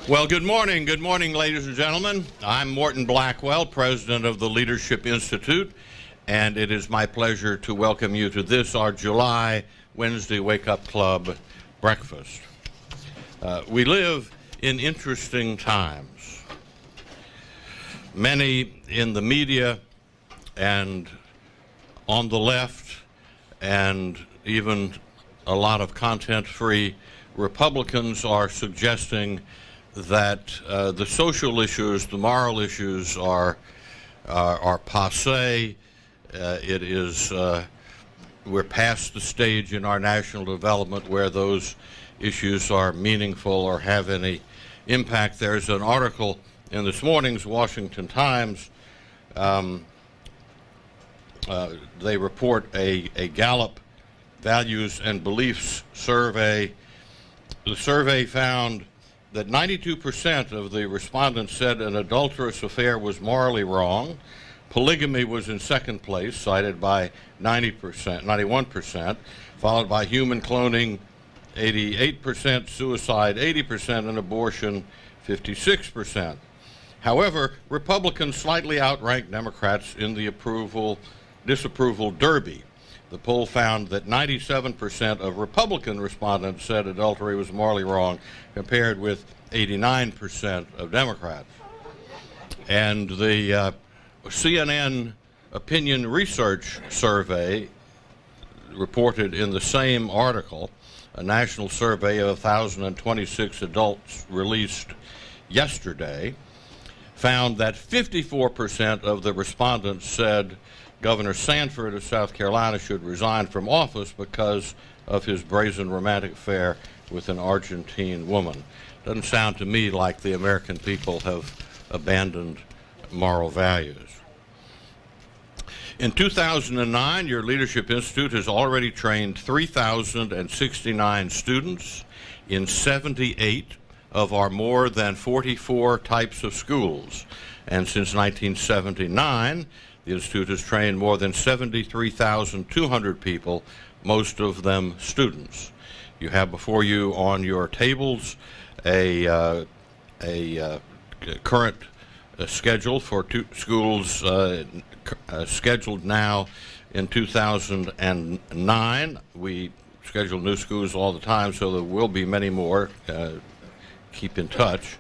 Well, good morning, ladies and gentlemen. I'm Morton Blackwell, president of the Leadership Institute, and it is my pleasure to welcome you to this, our July Wednesday Wake Up Club breakfast. We live in interesting times. Many in the media and on the left, and even a lot of content-free Republicans are suggesting that the social issues, the moral issues are passé. We're past the stage in our national development where those issues are meaningful or have any impact. There's an article in this morning's Washington Times. They report a Gallup Values and Beliefs survey. The survey found that 92% of the respondents said an adulterous affair was morally wrong. Polygamy was in second place, cited by 91%, followed by human cloning, 88%, suicide, 80%, and abortion, 56%. However, Republicans slightly outranked Democrats in the disapproval derby. The poll found that 97% of Republican respondents said adultery was morally wrong, compared with 89% of Democrats. And the CNN Opinion Research Survey reported in the same article, a national survey of 1,026 adults released yesterday, found that 54% of the respondents said Governor Sanford of South Carolina should resign from office because of his brazen romantic affair with an Argentine woman. Doesn't sound to me like the American people have abandoned moral values. In 2009, your Leadership Institute has already trained 3,069 students in 78 of our more than 44 types of schools. And since 1979, the Institute has trained more than 73,200 people, most of them students. You have before you on your tables a current schedule for schools scheduled now in 2009. We schedule new schools all the time, so there will be many more. Keep in touch.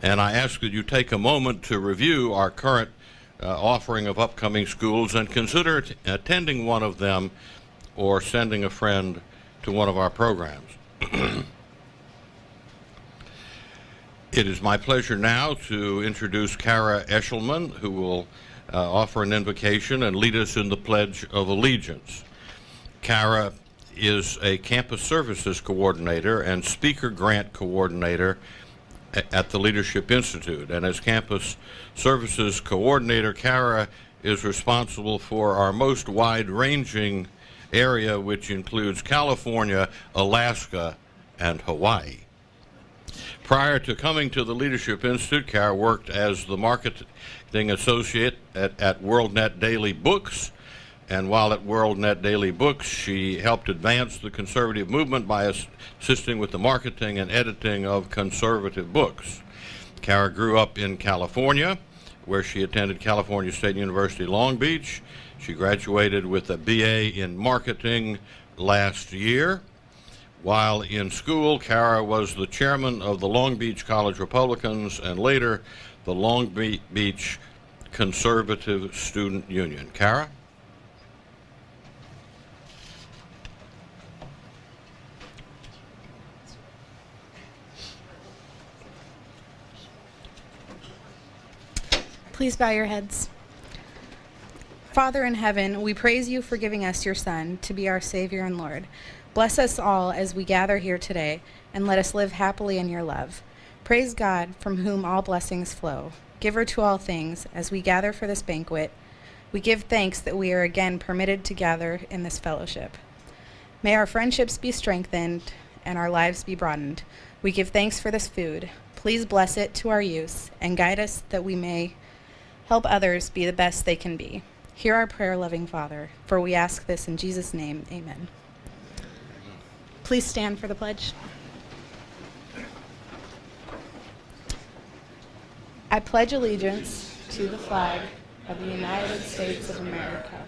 And I ask that you take a moment to review our current offering of upcoming schools and consider attending one of them or sending a friend to one of our programs. It is my pleasure now to introduce Kara Eshelman, who will offer an invocation and lead us in the Pledge of Allegiance. Kara is a Campus Services Coordinator and Speaker Grant Coordinator at the Leadership Institute. And as Campus Services Coordinator, Kara is responsible for our most wide-ranging area, which includes California, Alaska, and Hawaii. Prior to coming to the Leadership Institute, Kara worked as the marketing associate at WorldNet Daily Books. And while at WorldNet Daily Books, she helped advance the conservative movement by assisting with the marketing and editing of conservative books. Kara grew up in California, where she attended California State University, Long Beach. She graduated with a BA in marketing last year. While in school, Kara was the chairman of the Long Beach College Republicans and later the Long Beach Conservative Student Union. Kara? Please bow your heads. Father in heaven, we praise you for giving us your Son to be our Savior and Lord. Bless us all as we gather here today, and let us live happily in your love. Praise God, from whom all blessings flow. Giver to all things, as we gather for this banquet, we give thanks that we are again permitted to gather in this fellowship. May our friendships be strengthened and our lives be broadened. We give thanks for this food. Please bless it to our use and guide us that we may help others be the best they can be. Hear our prayer, loving Father, for we ask this in Jesus' name, amen. Please stand for the pledge. I pledge allegiance to the flag of the United States of America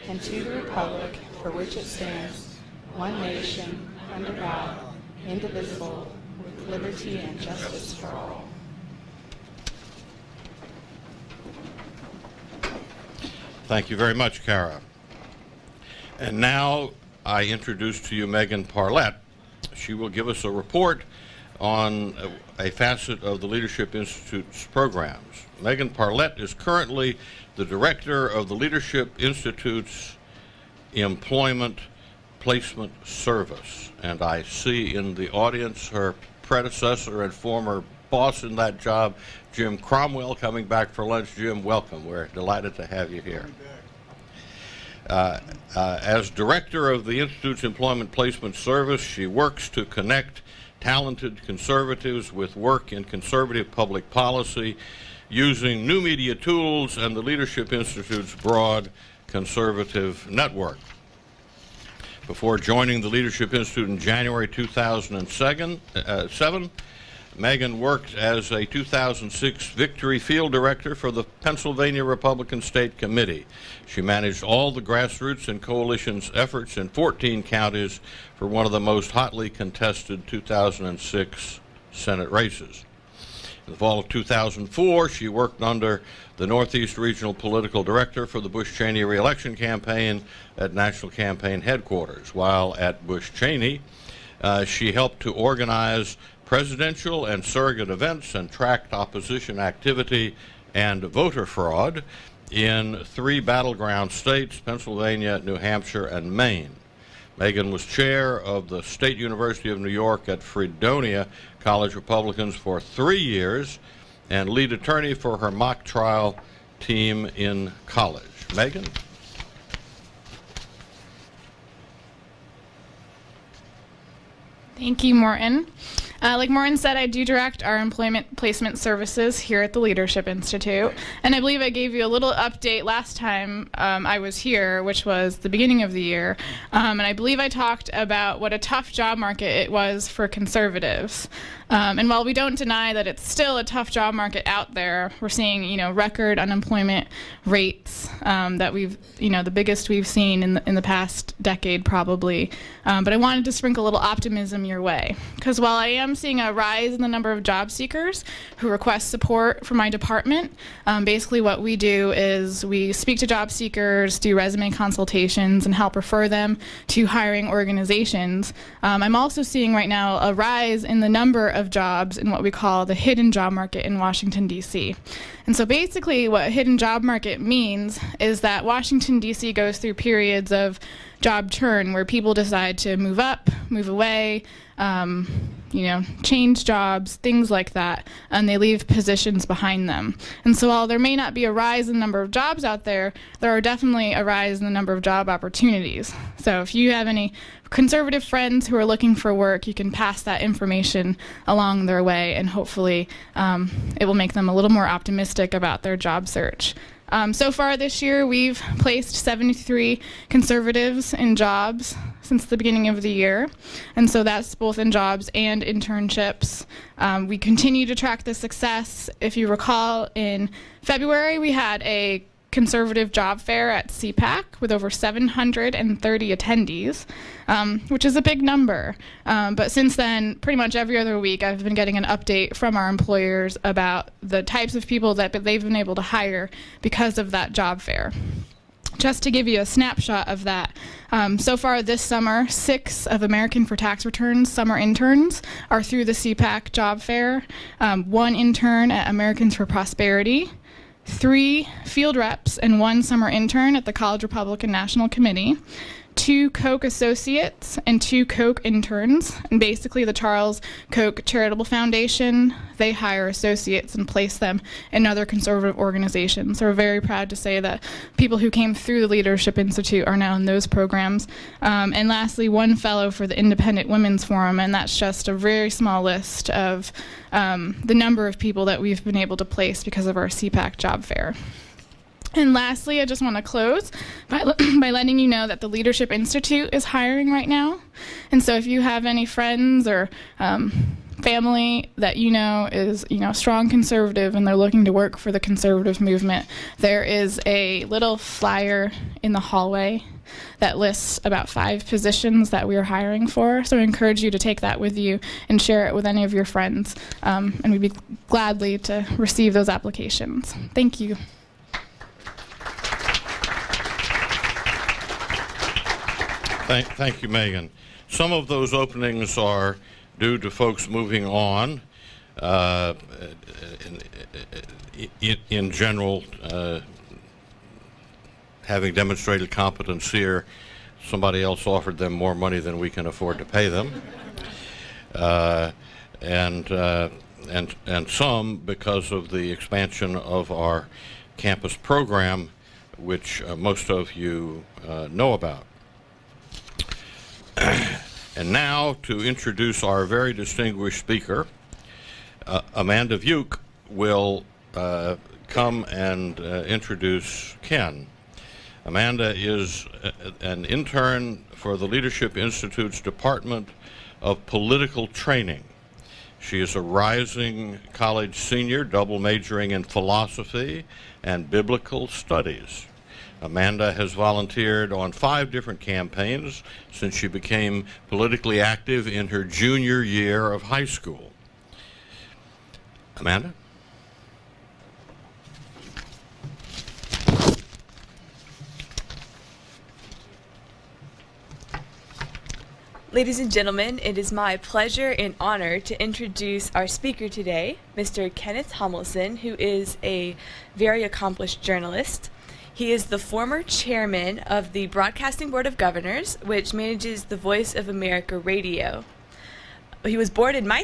and to the republic for which it stands, one nation, under God, indivisible, with liberty and justice for all. Thank you very much, Kara. And now I introduce to you Megan Parlett. She will give us a report on a facet of the Leadership Institute's programs. Megan Parlett is currently the director of the Leadership Institute's Employment Placement Service. And I see in the audience her predecessor and former boss in that job, Jim Cromwell, coming back for lunch. Jim, welcome. We're delighted to have you here. As director of the Institute's Employment Placement Service, she works to connect talented conservatives with work in conservative public policy using new media tools and the Leadership Institute's broad conservative network. Before joining the Leadership Institute in January 2007, Megan worked as a 2006 Victory Field Director for the Pennsylvania Republican State Committee. She managed all the grassroots and coalition's efforts in 14 counties for one of the most hotly contested 2006 Senate races. In the fall of 2004, she worked under the Northeast Regional Political Director for the Bush-Cheney re-election campaign at National Campaign Headquarters. While at Bush-Cheney, she helped to organize presidential and surrogate events and tracked opposition activity and voter fraud in 3 battleground states, Pennsylvania, New Hampshire, and Maine. Megan was chair of the State University of New York at Fredonia College Republicans for 3 years and lead attorney for her mock trial team in college. Megan? Thank you, Morton. Like Morton said, I do direct our employment placement services here at the Leadership Institute. And I believe I gave you a little update last time I was here, which was the beginning of the year. And I believe I talked about what a tough job market it was for conservatives. And while we don't deny that it's still a tough job market out there, we're seeing, record unemployment rates that we've, the biggest we've seen in the past decade probably. But I wanted to sprinkle a little optimism your way, because while I am seeing a rise in the number of job seekers who request support from my department, basically what we do is we speak to job seekers, do resume consultations, and help refer them to hiring organizations. I'm also seeing right now a rise in the number of jobs in what we call the hidden job market in Washington, D.C. And so basically what hidden job market means is that Washington, D.C. goes through periods of job churn where people decide to move up, move away, change jobs, things like that, and they leave positions behind them. And so while there may not be a rise in the number of jobs out there, there are definitely a rise in the number of job opportunities. So if you have any conservative friends who are looking for work, you can pass that information along their way, and hopefully it will make them a little more optimistic about their job search. So far this year, we've placed 73 conservatives in jobs since the beginning of the year. And so that's both in jobs and internships. We continue to track the success. If you recall, in February, we had a conservative job fair at CPAC with over 730 attendees, which is a big number. But since then, pretty much every other week, I've been getting an update from our employers about the types of people that they've been able to hire because of that job fair. Just to give you a snapshot of that, so far this summer, 6 of American for Tax Returns summer interns are through the CPAC job fair, 1 intern at Americans for Prosperity, 3 field reps and 1 summer intern at the College Republican National Committee, 2 Koch associates and 2 Koch interns. And basically the Charles Koch Charitable Foundation, they hire associates and place them in other conservative organizations. So we're very proud to say that people who came through the Leadership Institute are now in those programs. And lastly, 1 fellow for the Independent Women's Forum, and that's just a very small list of the number of people that we've been able to place because of our CPAC job fair. And lastly, I just want to close by letting you know that the Leadership Institute is hiring right now. And so if you have any friends or family that is strong conservative and they're looking to work for the conservative movement, there is a little flyer in the hallway that lists about 5 positions that we are hiring for. So I encourage you to take that with you and share it with any of your friends, and we'd be gladly to receive those applications. Thank you. Thank you, Megan. Some of those openings are due to folks moving on. In general, having demonstrated competence here, somebody else offered them more money than we can afford to pay them, and some because of the expansion of our campus program, which most of you know about. And now, to introduce our very distinguished speaker, Amanda Vuke will come and introduce Ken. Amanda is an intern for the Leadership Institute's Department of Political Training. She is a rising college senior, double majoring in philosophy and biblical studies. Amanda has volunteered on 5 different campaigns since she became politically active in her junior year of high school. Amanda? Ladies and gentlemen, it is my pleasure and honor to introduce our speaker today, Mr. Kenneth Tomlinson, who is a very accomplished journalist. He is the former chairman of the Broadcasting Board of Governors, which manages the Voice of America radio. He was born in my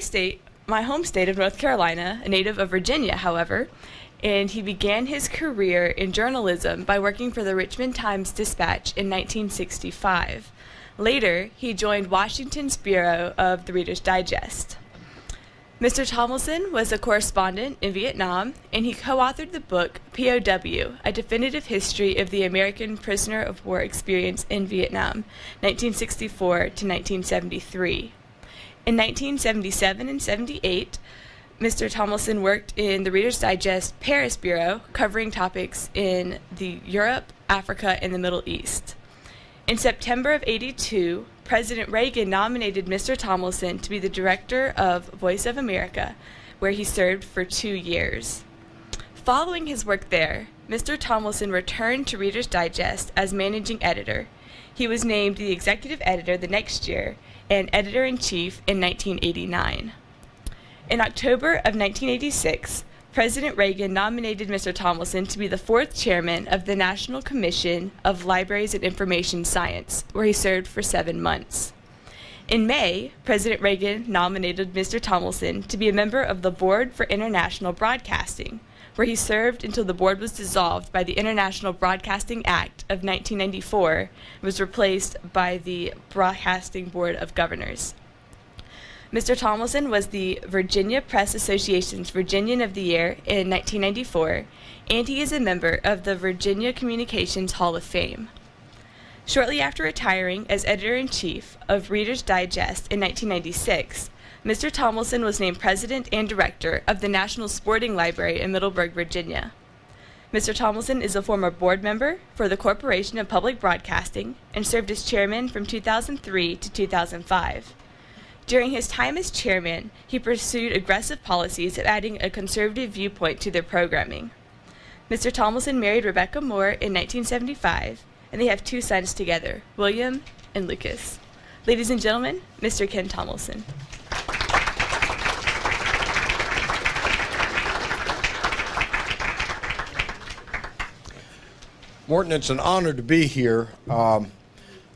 home state of North Carolina, a native of Virginia, however, and he began his career in journalism by working for the Richmond Times-Dispatch in 1965. Later, he joined Washington's Bureau of the Reader's Digest. Mr. Tomlinson was a correspondent in Vietnam, and he co-authored the book POW, A Definitive History of the American Prisoner of War Experience in Vietnam, 1964 to 1973. In 1977 and 78, Mr. Tomlinson worked in the Reader's Digest Paris Bureau, covering topics in Europe, Africa, and the Middle East. In September of '82, President Reagan nominated Mr. Tomlinson to be the director of Voice of America, where he served for 2 years. Following his work there, Mr. Tomlinson returned to Reader's Digest as managing editor. He was named the executive editor the next year and editor-in-chief in 1989. In October of 1986, President Reagan nominated Mr. Tomlinson to be the 4th chairman of the National Commission of Libraries and Information Science, where he served for 7 months. In May, President Reagan nominated Mr. Tomlinson to be a member of the Board for International Broadcasting, where he served until the board was dissolved by the International Broadcasting Act of 1994 and was replaced by the Broadcasting Board of Governors. Mr. Tomlinson was the Virginia Press Association's Virginian of the Year in 1994, and he is a member of the Virginia Communications Hall of Fame. Shortly after retiring as editor-in-chief of Reader's Digest in 1996, Mr. Tomlinson was named president and director of the National Sporting Library in Middleburg, Virginia. Mr. Tomlinson is a former board member for the Corporation of Public Broadcasting and served as chairman from 2003 to 2005. During his time as chairman, he pursued aggressive policies of adding a conservative viewpoint to their programming. Mr. Tomlinson married Rebecca Moore in 1975, and they have 2 sons together, William and Lucas. Ladies and gentlemen, Mr. Ken Tomlinson. Morton, it's an honor to be here.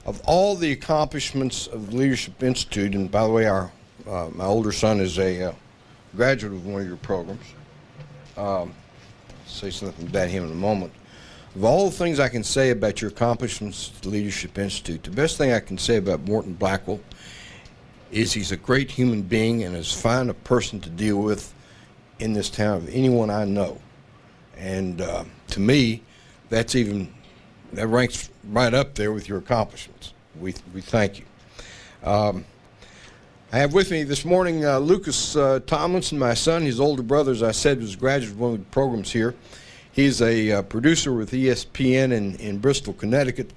Of all the accomplishments of the Leadership Institute, and by the way, my older son is a graduate of one of your programs. Say something about him in a moment. Of all the things I can say about your accomplishments at the Leadership Institute, the best thing I can say about Morton Blackwell is he's a great human being and as fine a person to deal with in this town of anyone I know. And to me, that ranks right up there with your accomplishments. We thank you. I have with me this morning Lucas Tomlinson, my son. His older brother, as I said, was a graduate of one of the programs here. He's a producer with ESPN in Bristol, Connecticut.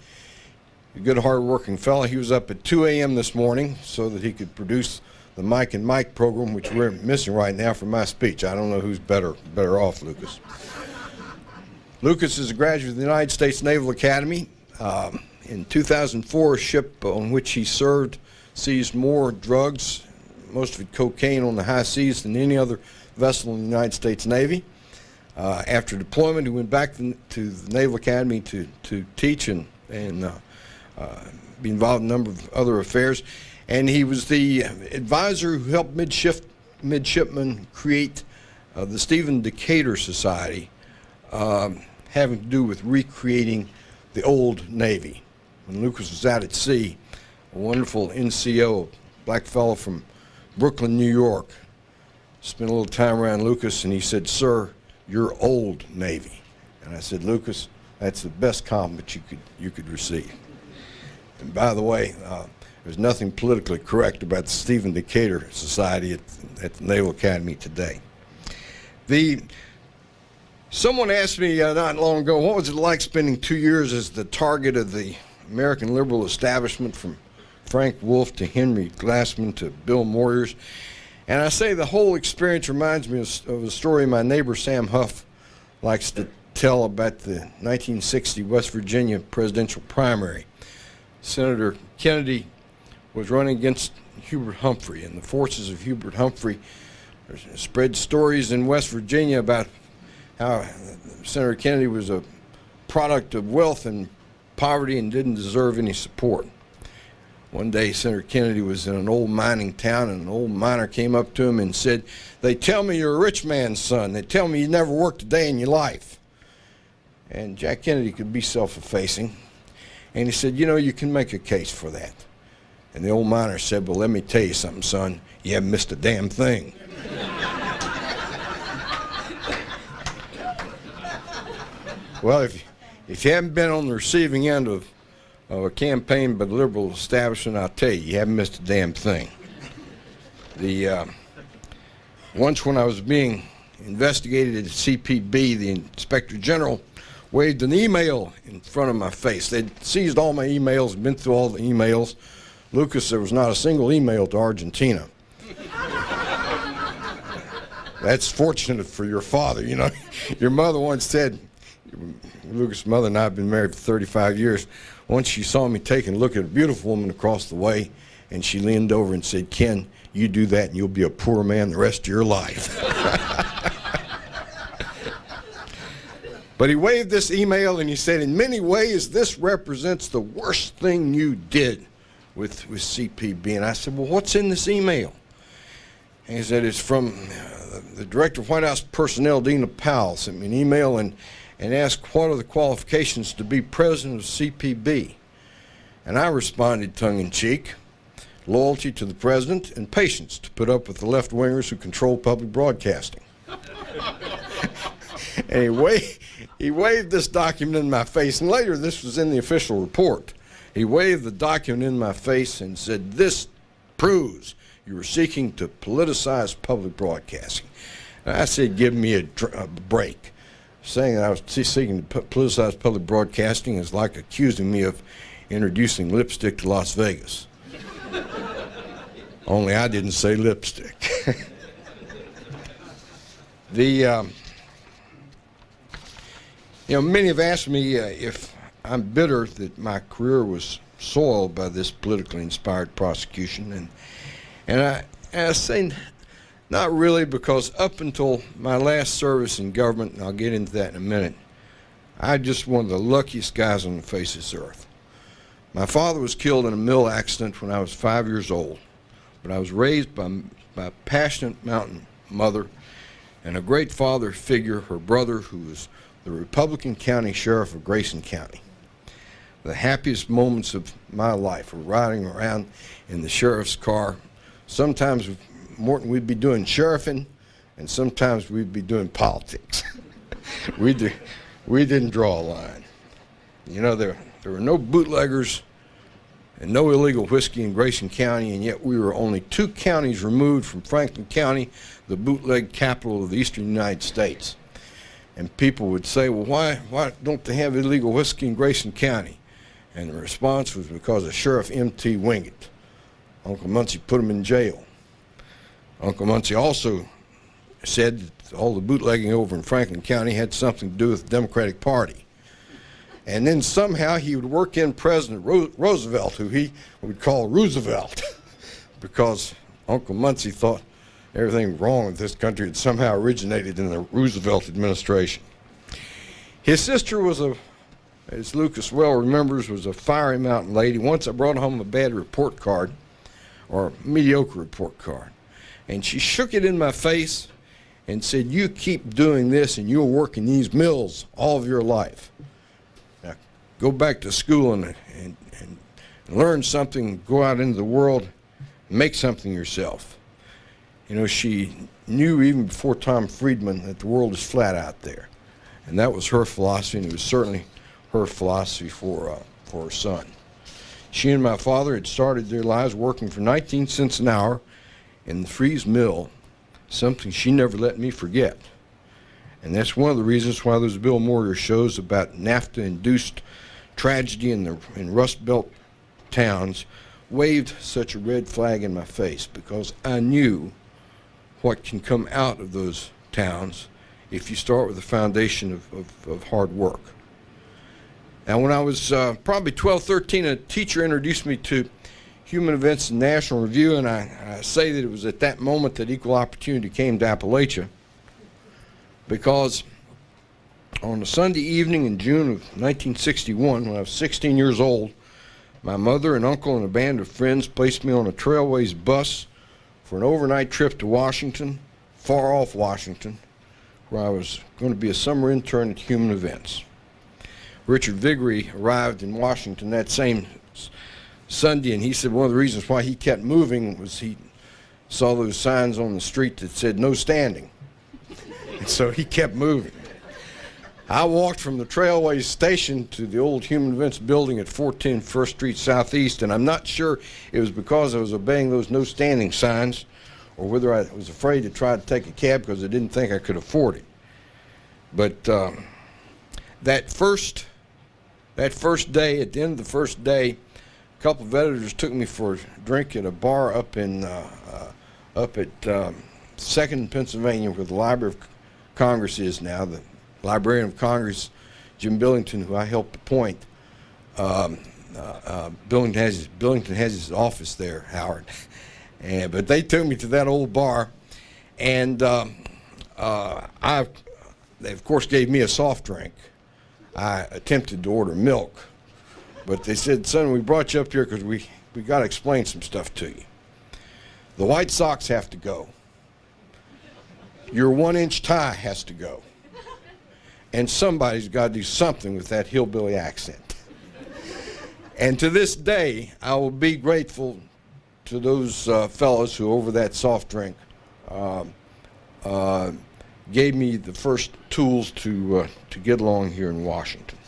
A good, hard-working fellow. He was up at 2 a.m. this morning so that he could produce the Mike and Mike program, which we're missing right now for my speech. I don't know who's better off, Lucas. Lucas is a graduate of the United States Naval Academy. In 2004, a ship on which he served seized more drugs, most of it cocaine, on the high seas than any other vessel in the United States Navy. After deployment, he went back to the Naval Academy to teach and be involved in a number of other affairs. And he was the advisor who helped midshipmen create the Stephen Decatur Society, having to do with recreating the old Navy. When Lucas was out at sea, a wonderful NCO, a black fellow from Brooklyn, New York, spent a little time around Lucas, and he said, "Sir, you're old Navy." And I said, "Lucas, that's the best compliment you could receive." And by the way, there's nothing politically correct about the Stephen Decatur Society at the Naval Academy today. Someone asked me not long ago, what was it like spending 2 years as the target of the American liberal establishment, from Frank Wolf to Henry Glassman to Bill Moyers? And I say the whole experience reminds me of a story my neighbor Sam Huff likes to tell about the 1960 West Virginia presidential primary. Senator Kennedy was running against Hubert Humphrey, and the forces of Hubert Humphrey spread stories in West Virginia about how Senator Kennedy was a product of wealth and poverty and didn't deserve any support. One day, Senator Kennedy was in an old mining town, and an old miner came up to him and said, "They tell me you're a rich man's son. They tell me you never worked a day in your life." And Jack Kennedy could be self-effacing, and he said, "You know, you can make a case for that." And the old miner said, "Well, let me tell you something, son. You haven't missed a damn thing." Well, if you haven't been on the receiving end of a campaign by the liberal establishment, I'll tell you, you haven't missed a damn thing. Once when I was being investigated at CPB, the Inspector General waved an email in front of my face. They'd seized all my emails, been through all the emails. Lucas, there was not a single email to Argentina. That's fortunate for your father. You know, your mother once said, Lucas' mother and I have been married for 35 years. Once she saw me taking a look at a beautiful woman across the way, and she leaned over and said, "Ken, you do that and you'll be a poor man the rest of your life." But he waved this email and he said, "In many ways, this represents the worst thing you did with CPB." And I said, "Well, what's in this email?" And he said, "It's from the Director of White House Personnel, Dina Powell, sent me an email and asked what are the qualifications to be president of CPB." And I responded tongue-in-cheek, "Loyalty to the president and patience to put up with the left-wingers who control public broadcasting." And he waved this document in my face, and later this was in the official report. He waved the document in my face and said, "This proves you were seeking to politicize public broadcasting." And I said, "Give me a break. Saying that I was seeking to politicize public broadcasting is like accusing me of introducing lipstick to Las Vegas." Only I didn't say lipstick. Many have asked me if I'm bitter that my career was soiled by this politically inspired prosecution, and I say not really, because up until my last service in government, and I'll get into that in a minute, I'm just one of the luckiest guys on the face of this earth. My father was killed in a mill accident when I was 5 years old, but I was raised by a passionate mountain mother and a great father figure, her brother, who was the Republican County Sheriff of Grayson County. The happiest moments of my life were riding around in the sheriff's car. Sometimes, Morton, we'd be doing sheriffing, and sometimes we'd be doing politics. We didn't draw a line. You know, there were no bootleggers and no illegal whiskey in Grayson County, and yet we were only 2 counties removed from Franklin County, the bootleg capital of the eastern United States. And people would say, well, why don't they have illegal whiskey in Grayson County? And the response was because of Sheriff M.T. Wingate. Uncle Muncie put him in jail. Uncle Muncie also said that all the bootlegging over in Franklin County had something to do with the Democratic Party. And then somehow he would work in President Roosevelt, who he would call Roosevelt, because Uncle Muncie thought everything wrong with this country had somehow originated in the Roosevelt administration. His sister was as Lucas well remembers, was a fiery mountain lady. Once I brought home a bad report card, or a mediocre report card, and she shook it in my face and said, you keep doing this and you'll work in these mills all of your life. Now, go back to school and learn something, go out into the world, and make something yourself. You know, she knew even before Tom Friedman that the world is flat out there. And that was her philosophy, and it was certainly her philosophy for her son. She and my father had started their lives working for 19 cents an hour in the Freeze Mill, something she never let me forget. And that's one of the reasons why those Bill Moyer shows about NAFTA-induced tragedy in Rust Belt towns waved such a red flag in my face, because I knew what can come out of those towns if you start with a foundation of hard work. Now, when I was probably 12, 13, a teacher introduced me to Human Events and National Review, and I say that it was at that moment that Equal Opportunity came to Appalachia, because on a Sunday evening in June of 1961, when I was 16 years old, my mother and uncle and a band of friends placed me on a Trailways bus for an overnight trip to Washington, far off Washington, where I was going to be a summer intern at Human Events. Richard Viggory arrived in Washington that same Sunday, and he said one of the reasons why he kept moving was he saw those signs on the street that said no standing. And so he kept moving. I walked from the Trailways station to the old Human Events building at 410 First Street Southeast, and I'm not sure it was because I was obeying those no standing signs or whether I was afraid to try to take a cab because I didn't think I could afford it. But that first day, at the end of the first day, a couple of editors took me for a drink at a bar up at 2nd Pennsylvania, where the Library of Congress is now. The Librarian of Congress, Jim Billington, who I helped appoint, Billington has his office there, Howard. But they took me to that old bar, and they of course gave me a soft drink. I attempted to order milk, but they said, son, we brought you up here because we got to explain some stuff to you. The White Sox have to go. Your 1-inch tie has to go. And somebody's got to do something with that hillbilly accent. And to this day, I will be grateful to those fellows who, over that soft drink, gave me the first tools to get along here in Washington.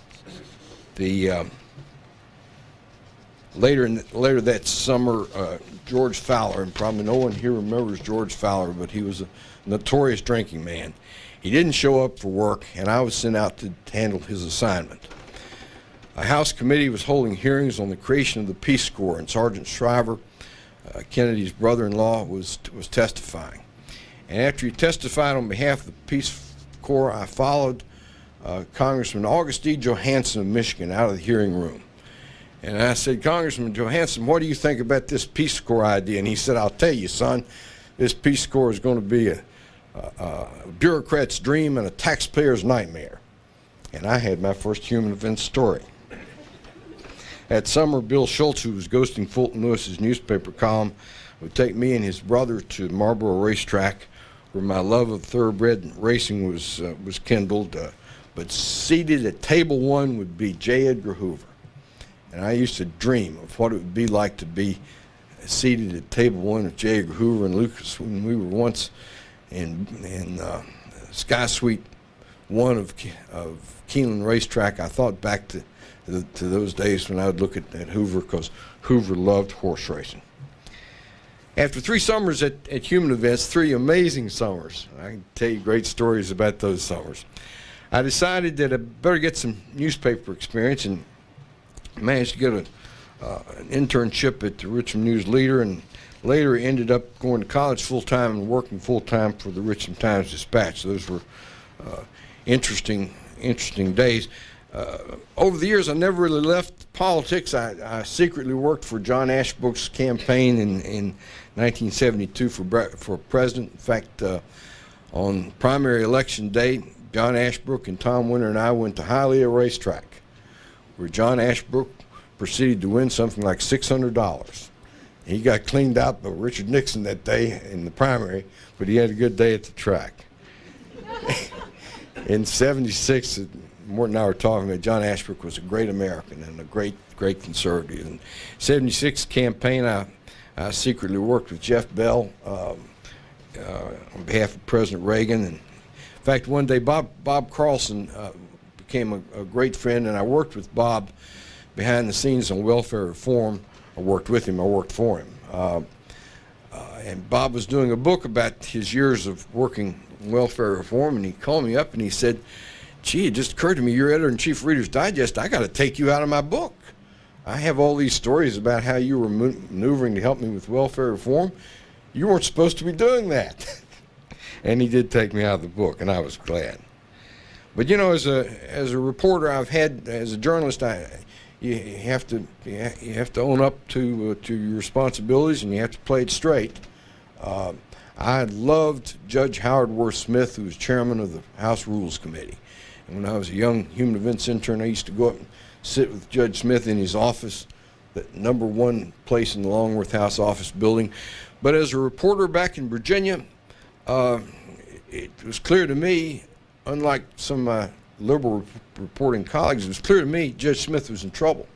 Later that summer, George Fowler, and probably no one here remembers George Fowler, but he was a notorious drinking man. He didn't show up for work, and I was sent out to handle his assignment. A House committee was holding hearings on the creation of the Peace Corps, and Sergeant Shriver, Kennedy's brother-in-law, was testifying. And after he testified on behalf of the Peace Corps, I followed Congressman August E. Johansson of Michigan out of the hearing room. And I said, Congressman Johansson, what do you think about this Peace Corps idea? And he said, I'll tell you, son, this Peace Corps is going to be a bureaucrat's dream and a taxpayer's nightmare. And I had my first Human Events story. That summer, Bill Schultz, who was ghosting Fulton Lewis's newspaper column, would take me and his brother to Marlboro Racetrack, where my love of thoroughbred racing was kindled. But seated at table 1 would be J. Edgar Hoover. And I used to dream of what it would be like to be seated at table 1 with J. Edgar Hoover and Lucas when we were once in Sky Suite one of Keeneland Racetrack, I thought back to those days when I would look at Hoover, because Hoover loved horse racing. After 3 summers at Human Events, 3 amazing summers, I can tell you great stories about those summers, I decided that I better get some newspaper experience, and managed to get an internship at the Richmond News Leader, and later ended up going to college full-time and working full-time for the Richmond Times-Dispatch. Those were interesting days. Over the years, I never really left politics. I secretly worked for John Ashbrook's campaign in 1972 for president. In fact, on primary election day, John Ashbrook and Tom Winter and I went to Hialeah Racetrack, where John Ashbrook proceeded to win something like $600. He got cleaned out by Richard Nixon that day in the primary, but he had a good day at the track. In '76, Morton and I were talking about John Ashbrook was a great American and a great conservative. In '76 campaign, I secretly worked with Jeff Bell on behalf of President Reagan. And in fact, one day Bob Carlson became a great friend, and I worked with Bob behind the scenes on welfare reform. I worked with him, I worked for him. And Bob was doing a book about his years of working welfare reform, and he called me up and he said, "Gee, it just occurred to me, you're editor-in-chief of Reader's Digest, I got to take you out of my book. I have all these stories about how you were maneuvering to help me with welfare reform. You weren't supposed to be doing that." And he did take me out of the book, and I was glad. But you know, as a reporter, I've had, as a journalist, you have to own up to your responsibilities, and you have to play it straight. I loved Judge Howard Worth Smith, who was chairman of the House Rules Committee. And when I was a young Human Events intern, I used to go up and sit with Judge Smith in his office, the #1 place in the Longworth House office building. But as a reporter back in Virginia, it was clear to me, unlike some of my liberal reporting colleagues, it was clear to me Judge Smith was in trouble.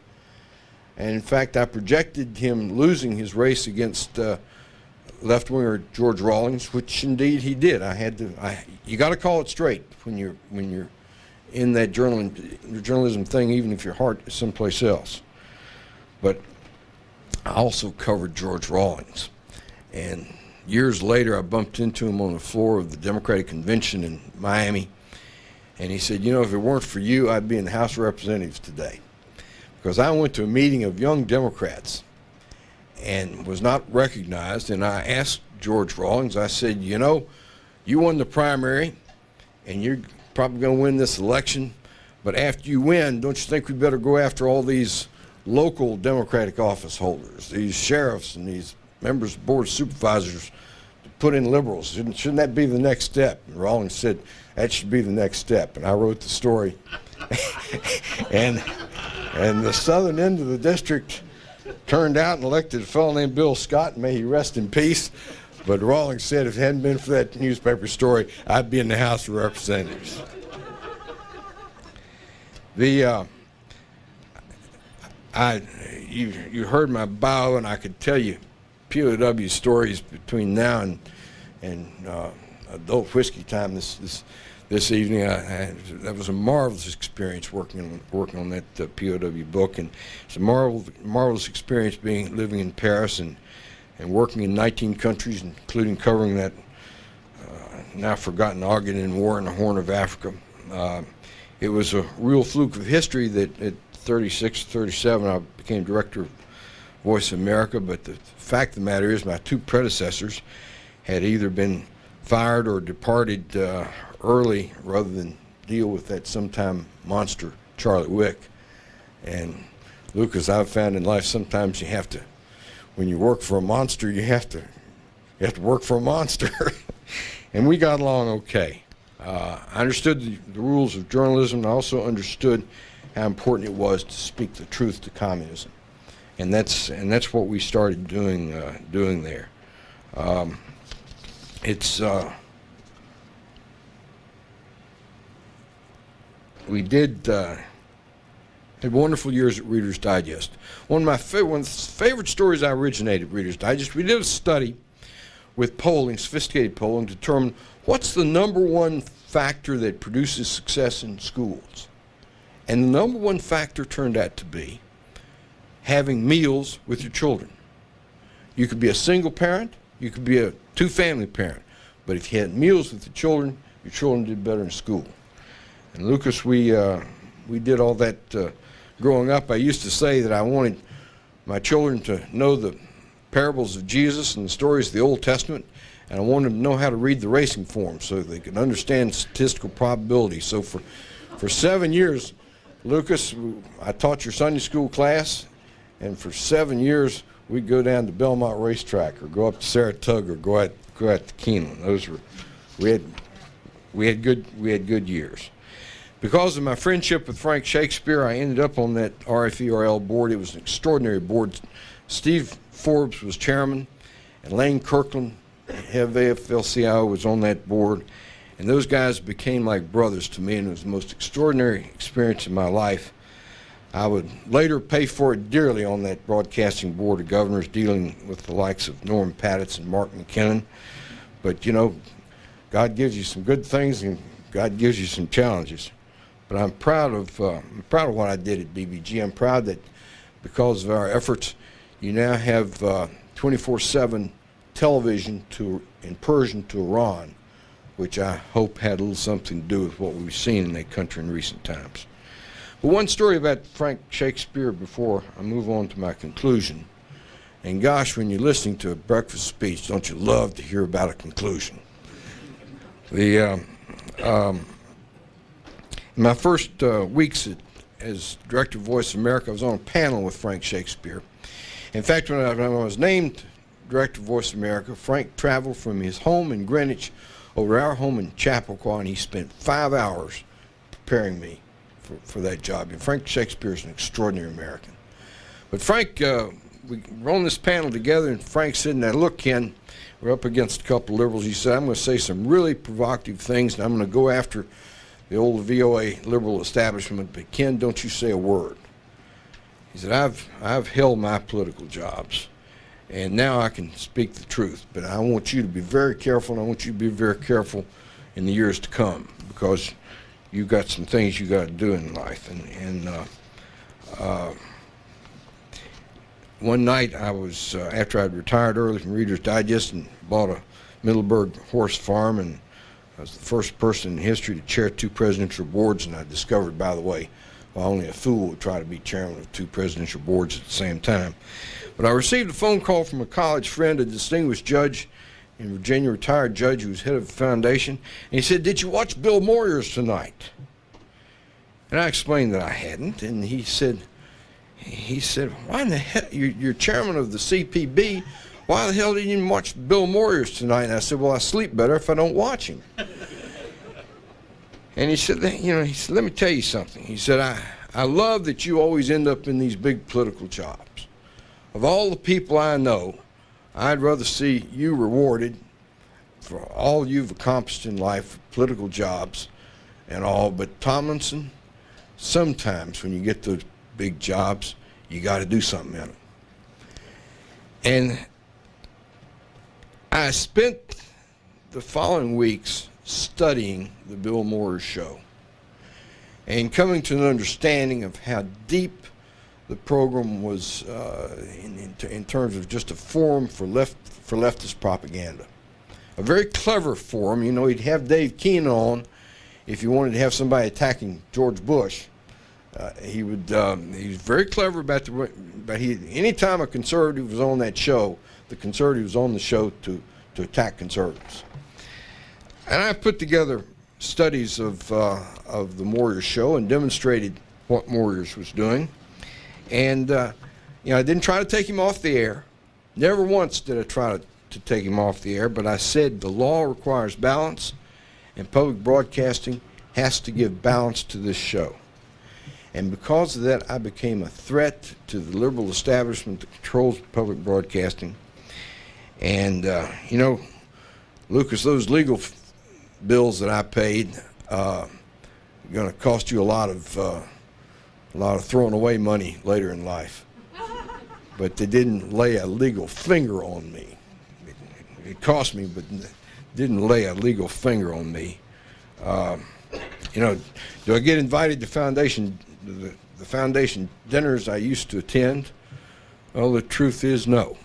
And in fact, I projected him losing his race against left-winger George Rawlings, which indeed he did. You got to call it straight when you're in that journalism thing, even if your heart is someplace else. But I also covered George Rawlings, and years later I bumped into him on the floor of the Democratic Convention in Miami, and he said, "You know, if it weren't for you, I'd be in the House of Representatives today." Because I went to a meeting of young Democrats and was not recognized, and I asked George Rawlings, I said, "You know, you won the primary, and you're probably going to win this election, but after you win, don't you think we better go after all these local Democratic office holders, these sheriffs and these members of the Board of Supervisors, to put in liberals? Shouldn't that be the next step?" And Rawlings said, "That should be the next step." And I wrote the story. and the southern end of the district turned out and elected a fellow named Bill Scott, may he rest in peace. But Rawlings said if it hadn't been for that newspaper story, I'd be in the House of Representatives. You heard my bio, and I could tell you POW stories between now and adult whiskey time this evening. That was a marvelous experience working on that POW book, and it's a marvelous experience living in Paris and working in 19 countries, including covering that now forgotten Ogaden War in the Horn of Africa. It was a real fluke of history that at 36, 37, I became director of Voice of America, but the fact of the matter is my 2 predecessors had either been fired or departed early rather than deal with that sometime monster Charlie Wick. And Luke, as I've found in life, sometimes you have to, when you work for a monster, you have to work for a monster. And we got along okay. I understood the rules of journalism, and I also understood how important it was to speak the truth to communism. And that's what we started doing there. We did had wonderful years at Reader's Digest. One of my favorite stories I originated at Reader's Digest, we did a study with polling, sophisticated polling, to determine what's the #1 factor that produces success in schools. And the number one factor turned out to be having meals with your children. You could be a single parent, you could be a two-family parent, but if you had meals with your children did better in school. And Lucas, we did all that growing up. I used to say that I wanted my children to know the parables of Jesus and the stories of the Old Testament, and I wanted them to know how to read the racing form so they could understand statistical probability. So for 7 years, Lucas, I taught your Sunday school class, and for 7 years we'd go down to Belmont Racetrack or go up to Saratoga or go out to Keeneland. Those were we had good years. Because of my friendship with Frank Shakespeare, I ended up on that RFERL board. It was an extraordinary board. Steve Forbes was chairman, and Lane Kirkland, head of AFL-CIO, was on that board. And those guys became like brothers to me, and it was the most extraordinary experience in my life. I would later pay for it dearly on that broadcasting board of governors, dealing with the likes of Norm Patitz and Mark McKinnon. But, you know, God gives you some good things, and God gives you some challenges. But I'm proud of what I did at BBG. I'm proud that because of our efforts, you now have 24/7 television in Persian to Iran, which I hope had a little something to do with what we've seen in that country in recent times. But one story about Frank Shakespeare before I move on to my conclusion. And gosh, when you're listening to a breakfast speech, don't you love to hear about a conclusion? In my first weeks as Director of Voice of America, I was on a panel with Frank Shakespeare. In fact, when I was named Director of Voice of America, Frank traveled from his home in Greenwich over to our home in Chappaqua, and he spent 5 hours preparing me for that job. And Frank Shakespeare is an extraordinary American. But Frank, we were on this panel together, and Frank said, "Now look, Ken, we're up against a couple of liberals." He said, "I'm going to say some really provocative things, and I'm going to go after the old VOA liberal establishment, but Ken, don't you say a word." He said, I've held my political jobs, and now I can speak the truth, but I want you to be very careful, and I want you to be very careful in the years to come, because you've got some things you got to do in life. And one night I was, after I'd retired early from Reader's Digest and bought a Middleburg horse farm, and I was the first person in history to chair 2 presidential boards, and I discovered, by the way, well, only a fool would try to be chairman of 2 presidential boards at the same time. But I received a phone call from a college friend, a distinguished judge in Virginia, retired judge who was head of the foundation, and he said, "Did you watch Bill Moyers tonight?" And I explained that I hadn't, and he said, "Why in the hell, you're chairman of the CPB, why the hell didn't you watch Bill Moyers tonight?" And I said, "Well, I sleep better if I don't watch him." And he said, "Let me tell you something." He said, I love that you always end up in these big political jobs. Of all the people I know, I'd rather see you rewarded for all you've accomplished in life, political jobs and all. But Tomlinson, sometimes when you get those big jobs, you got to do something in them." And I spent the following weeks studying the Bill Moyers show and coming to an understanding of how deep the program was in terms of just a forum for leftist propaganda. A very clever forum. You know, he'd have Dave Keenan on if you wanted to have somebody attacking George Bush. He was very clever about anytime a conservative was on that show, the conservative was on the show to attack conservatives. And I put together studies of the Moyers show and demonstrated what Moyers was doing. And I didn't try to take him off the air. Never once did I try to take him off the air, but I said the law requires balance, and public broadcasting has to give balance to this show. And because of that, I became a threat to the liberal establishment that controls public broadcasting. And, Lucas, those legal bills that I paid are going to cost you a lot of throwing away money later in life. But they didn't lay a legal finger on me. It cost me, but didn't lay a legal finger on me You know, do I get invited to the foundation dinners I used to attend? Well, the truth is no.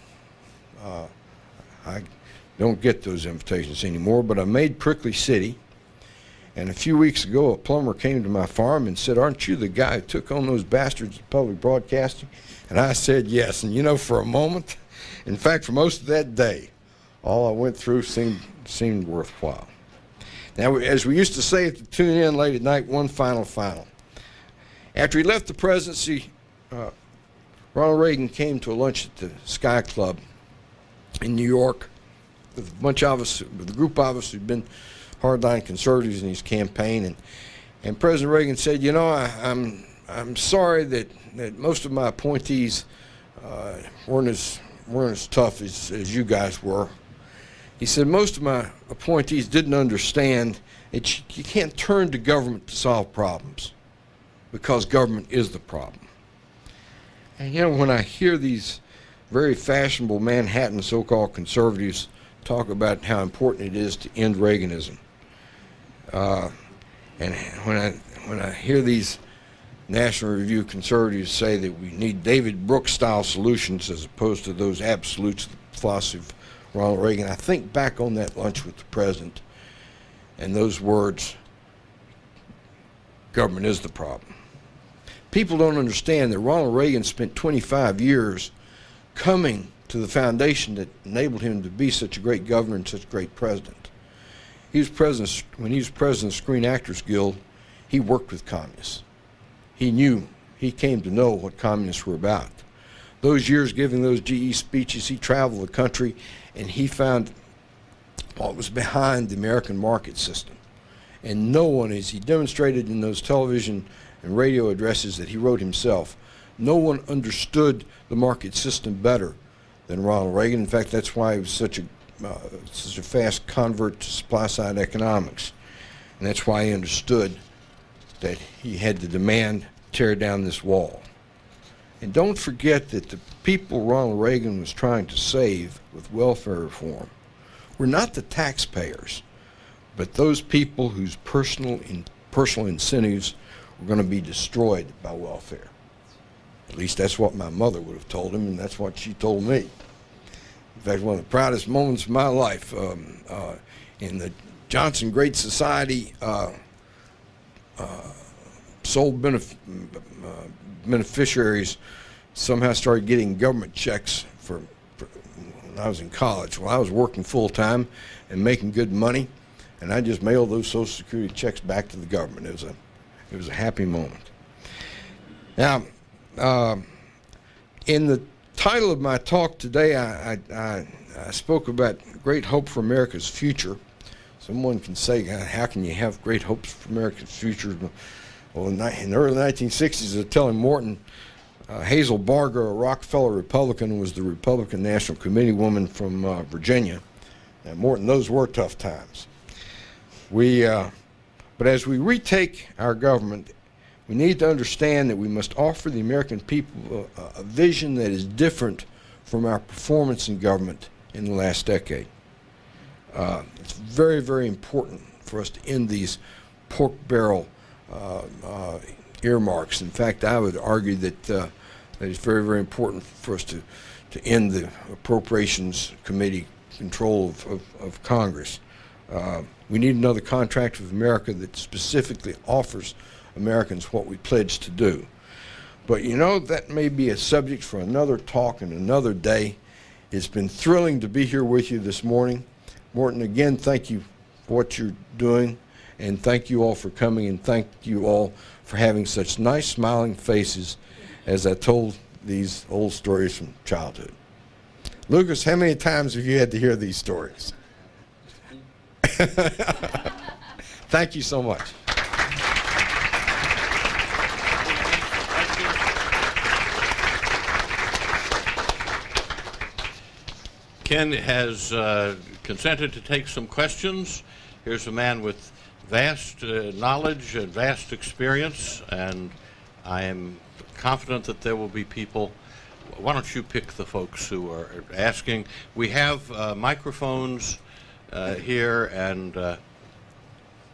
I don't get those invitations anymore, but I made Prickly City. And a few weeks ago, a plumber came to my farm and said, "Aren't you the guy who took on those bastards at public broadcasting?" And I said yes. And you know, for a moment, in fact, for most of that day, all I went through seemed worthwhile. Now, as we used to say at the Tune In late at night, one final. After he left the presidency, Ronald Reagan came to a lunch at the Sky Club in New York with a bunch of us, with a group of us who'd been hardline conservatives in his campaign, and President Reagan said, "You know, I'm sorry that most of my appointees weren't as tough as you guys were." He said, "Most of my appointees didn't understand that you can't turn to government to solve problems, because government is the problem." And you know, when I hear these very fashionable Manhattan so-called conservatives talk about how important it is to end Reaganism, and when I hear these National Review conservatives say that we need David Brooks-style solutions as opposed to those absolutes, the philosophy of Ronald Reagan, I think back on that lunch with the president and those words, government is the problem. People don't understand that Ronald Reagan spent 25 years coming to the foundation that enabled him to be such a great governor and such a great president. When he was president of the Screen Actors Guild, he worked with communists. He came to know what communists were about. Those years giving those GE speeches, he traveled the country and he found what was behind the American market system. And no one, as he demonstrated in those television and radio addresses that he wrote himself, no one understood the market system better than Ronald Reagan. In fact, that's why he was such a fast convert to supply-side economics. And that's why he understood that he had to demand tear down this wall. And don't forget that the people Ronald Reagan was trying to save with welfare reform were not the taxpayers, but those people whose personal incentives were going to be destroyed by welfare. At least that's what my mother would have told him, and that's what she told me. In fact, one of the proudest moments of my life, in the Johnson Great Society sole beneficiaries somehow started getting government checks for when I was in college. Well, I was working full-time and making good money, and I just mailed those Social Security checks back to the government. It was a happy moment. Now, in the title of my talk today, I spoke about great hope for America's future. Someone can say, how can you have great hopes for America's future? Well, in the early 1960s, I was telling Morton, Hazel Barger, a Rockefeller Republican, was the Republican National Committee woman from Virginia. And Morton, those were tough times. But as we retake our government, we need to understand that we must offer the American people a vision that is different from our performance in government in the last decade. It's very, very important for us to end these pork barrel earmarks. In fact, I would argue that it's very, very important for us to end the Appropriations Committee control of Congress. We need another contract with America that specifically offers Americans what we pledged to do. But you know, that may be a subject for another talk and another day. It's been thrilling to be here with you this morning. Morton, again, thank you for what you're doing, and thank you all for coming, and thank you all for having such nice smiling faces as I told these old stories from childhood. Lucas, how many times have you had to hear these stories? Thank you so much. Ken has consented to take some questions. Here's a man with vast knowledge and vast experience, and I am confident that there will be people. Why don't you pick the folks who are asking? We have microphones here, and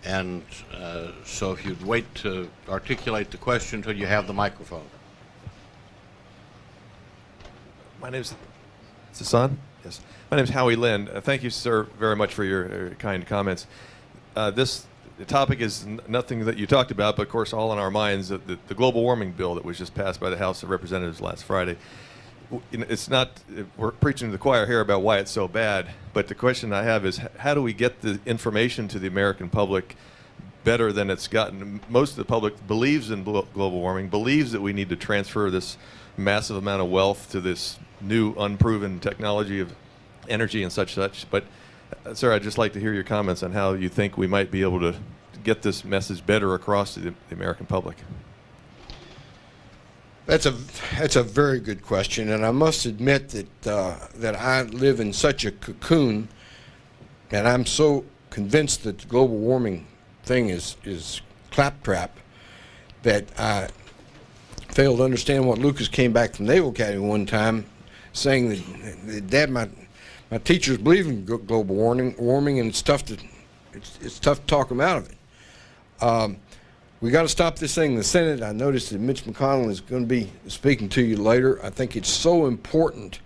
And so if you'd wait to articulate the question until you have the microphone. My name's, is this on? Yes. My name's Howie Lynn. Thank you, sir, very much for your kind comments. This topic is nothing that you talked about, but of course all in our minds, the global warming bill that was just passed by the House of Representatives last Friday. It's not, we're preaching to the choir here about why it's so bad, but the question I have is how do we get the information to the American public better than it's gotten? Most of the public believes in global warming, believes that we need to transfer this massive amount of wealth to this new unproven technology of energy and such. But sir, I'd just like to hear your comments on how you think we might be able to get this message better across to the American public. That's a very good question, and I must admit that I live in such a cocoon, and I'm so convinced that the global warming thing is claptrap that I failed to understand what Lucas came back from Naval Academy one time saying that Dad, my teachers believe in global warming, and it's tough to talk them out of it. We got to stop this thing in the Senate. I noticed that Mitch McConnell is going to be speaking to you later. I think it's so important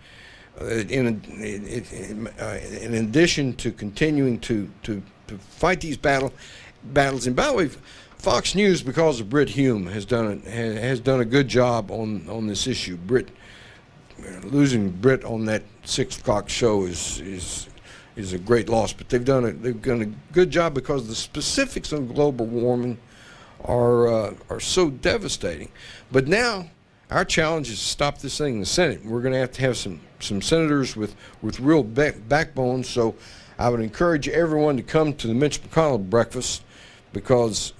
in addition to continuing to fight these battles. And by the way, Fox News, because of Brit Hume, has done a good job on this issue. Losing Brit on that 6 o'clock show is a great loss, but they've done a good job because the specifics of global warming are so devastating. But now our challenge is to stop this thing in the Senate. We're going to have some senators with real backbone. So I would encourage everyone to come to the Mitch McConnell breakfast, because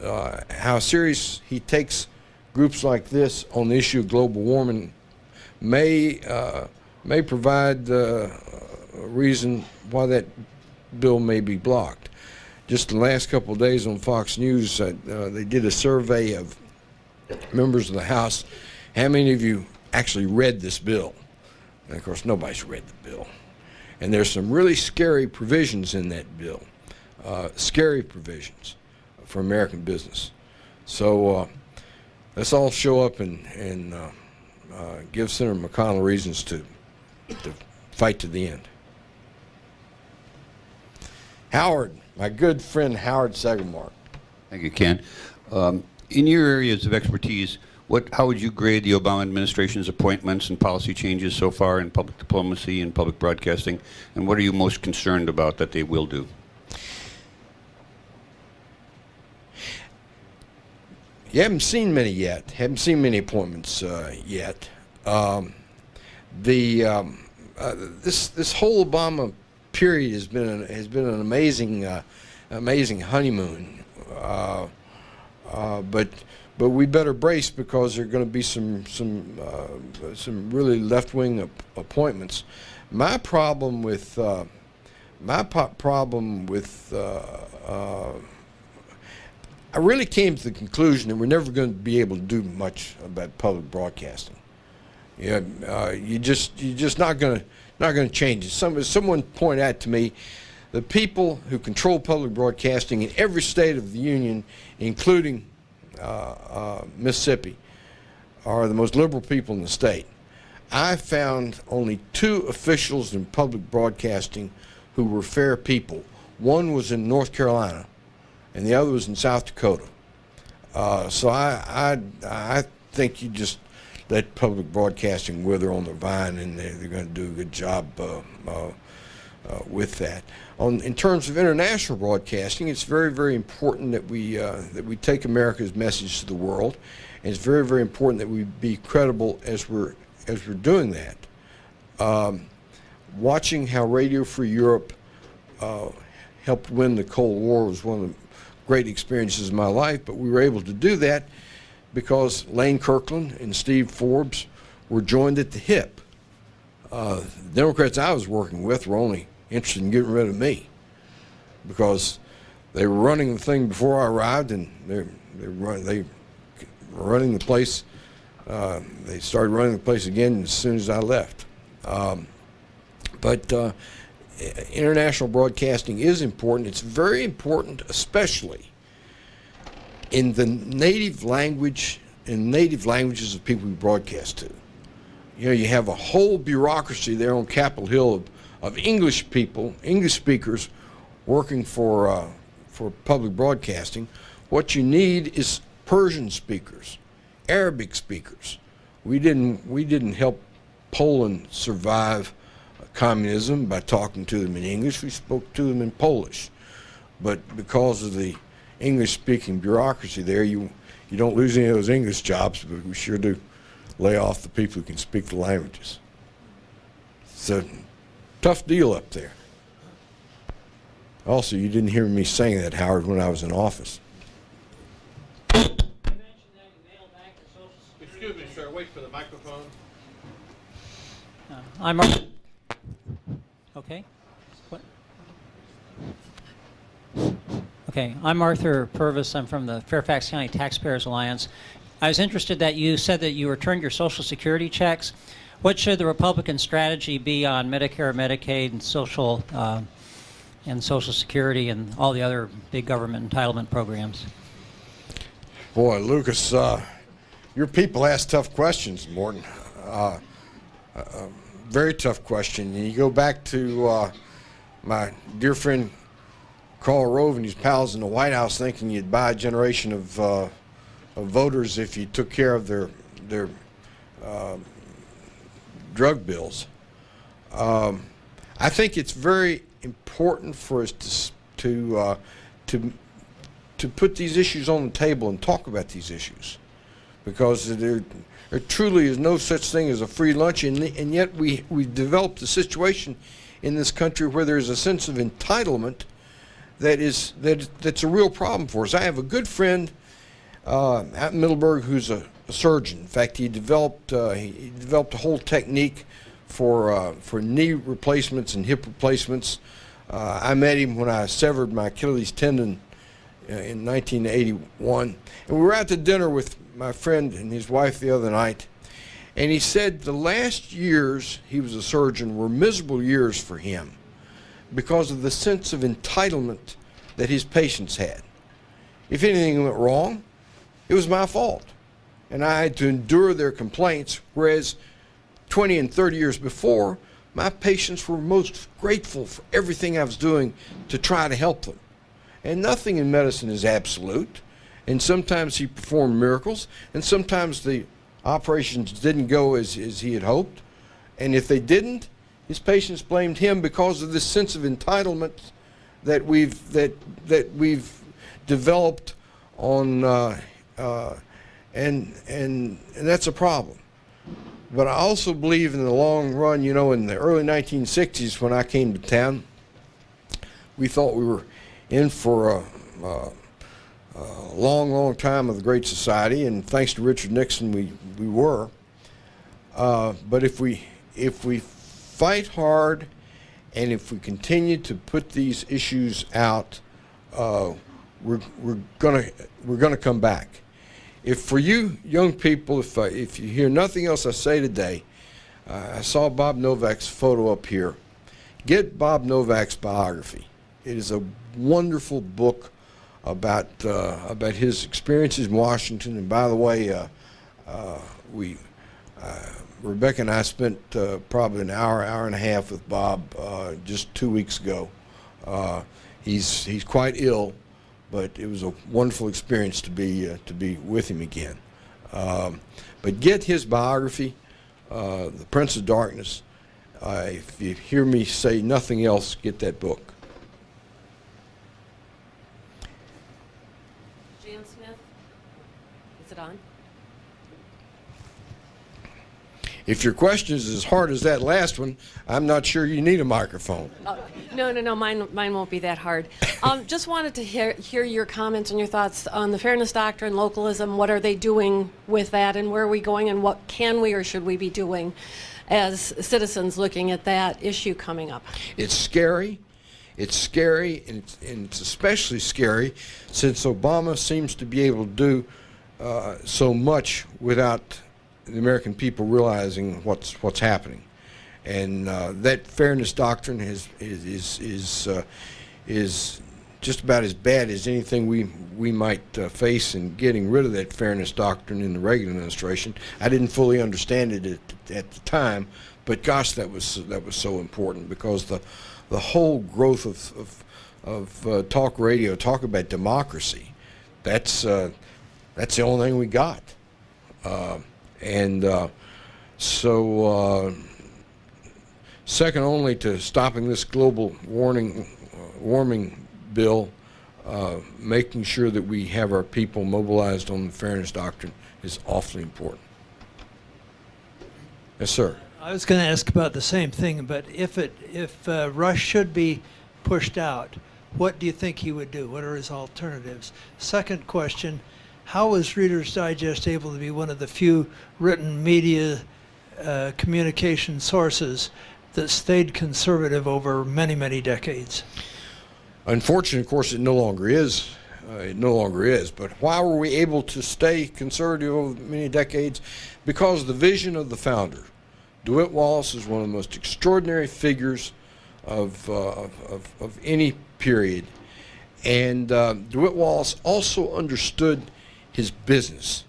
how serious he takes groups like this on the issue of global warming may provide a reason why that bill may be blocked. Just the last couple of days on Fox News, they did a survey of members of the House. How many of you actually read this bill? And of course, nobody's read the bill. And there's some really scary provisions in that bill, scary provisions for American business. So let's all show up and give Senator McConnell reasons to fight to the end. Howard, my good friend Howard Segelmark. Thank you, Ken. In your areas of expertise, how would you grade the Obama administration's appointments and policy changes so far in public diplomacy and public broadcasting, and what are you most concerned about that they will do? You haven't seen many yet. Haven't seen many appointments yet. This whole Obama period has been an amazing honeymoon. But we better brace, because there are going to be some really left-wing appointments. My problem with I really came to the conclusion that we're never going to be able to do much about public broadcasting. You're just not going to change it. Someone pointed out to me, the people who control public broadcasting in every state of the union, including Mississippi, are the most liberal people in the state. I found only 2 officials in public broadcasting who were fair people. One was in North Carolina, and the other was in South Dakota. So I think you just let public broadcasting wither on the vine, and they're going to do a good job with that. In terms of international broadcasting, it's very, very important that we take America's message to the world, and it's very, very important that we be credible as we're doing that. Watching how Radio Free Europe helped win the Cold War was one of the great experiences of my life, but we were able to do that because Lane Kirkland and Steve Forbes were joined at the hip. The Democrats I was working with were only interested in getting rid of me, because they were running the thing before I arrived, and they were running the place. They started running the place again as soon as I left. But international broadcasting is important. It's very important, especially in the native language, in native languages of people we broadcast to. You know, you have a whole bureaucracy there on Capitol Hill of English people, English speakers, working for public broadcasting. What you need is Persian speakers, Arabic speakers. We didn't help Poland survive communism by talking to them in English. We spoke to them in Polish. But because of the English-speaking bureaucracy there, you don't lose any of those English jobs, but we sure do lay off the people who can speak the languages. It's a tough deal up there. Also, you didn't hear me saying that, Howard, when I was in office. Excuse me, sir. Wait for the microphone. I'm okay. What? Okay, I'm Arthur Purvis. I'm from the Fairfax County Taxpayers Alliance. I was interested that you said that you returned your Social Security checks. What should the Republican strategy be on Medicare, Medicaid, and Social Security and all the other big government entitlement programs? Boy, Lucas, your people ask tough questions, Morton. Very tough question. And you go back to my dear friend Karl Rove and his pals in the White House thinking you'd buy a generation of voters if you took care of their drug bills. I think it's very important for us to put these issues on the table and talk about these issues, because there truly is no such thing as a free lunch, and yet we've developed a situation in this country where there's a sense of entitlement that's a real problem for us. I have a good friend out in Middleburg who's a surgeon. In fact, he developed a whole technique for knee replacements and hip replacements. I met him when I severed my Achilles tendon in 1981, and we were out to dinner with my friend and his wife the other night, and he said the last years he was a surgeon were miserable years for him because of the sense of entitlement that his patients had. If anything went wrong, it was my fault, and I had to endure their complaints, whereas 20 and 30 years before, my patients were most grateful for everything I was doing to try to help them. And nothing in medicine is absolute, and sometimes he performed miracles, and sometimes the operations didn't go as he had hoped, and if they didn't, his patients blamed him because of this sense of entitlement that we've developed on, and that's a problem. But I also believe in the long run, you know, in the early 1960s when I came to town, we thought we were in for a long time of the Great Society, and thanks to Richard Nixon, we were. But if we fight hard, and if we continue to put these issues out, we're gonna come back. If for you young people, if you hear nothing else I say today, I saw Bob Novak's photo up here. Get Bob Novak's biography. It is a wonderful book about his experiences in Washington. And by the way, Rebecca and I spent probably an hour and a half with Bob just 2 weeks ago. He's quite ill, but it was a wonderful experience to be with him again. But get his biography, The Prince of Darkness. If you hear me say nothing else, get that book. Jan Smith, is it on? If your question is as hard as that last one, I'm not sure you need a microphone. No, mine won't be that hard. Just wanted to hear your comments and your thoughts on the fairness doctrine, localism. What are they doing with that, and where are we going, and what can we or should we be doing as citizens looking at that issue coming up? It's scary. It's scary, and it's especially scary since Obama seems to be able to do so much without the American people realizing what's happening. And that fairness doctrine is just about as bad as anything we might face in getting rid of that fairness doctrine in the Reagan administration. I didn't fully understand it at the time, but gosh, that was so important, because the whole growth of talk radio, talk about democracy, that's the only thing we got, so second only to stopping this global warming bill, making sure that we have our people mobilized on the fairness doctrine is awfully important. Yes, sir. I was going to ask about the same thing, but if Rush should be pushed out, what do you think he would do? What are his alternatives? Second question, how was Reader's Digest able to be one of the few written media communication sources that stayed conservative over many, many decades? Unfortunately, of course, it no longer is. But why were we able to stay conservative over many decades? Because of the vision of the founder. DeWitt Wallace is one of the most extraordinary figures of any period. And DeWitt Wallace also understood his business.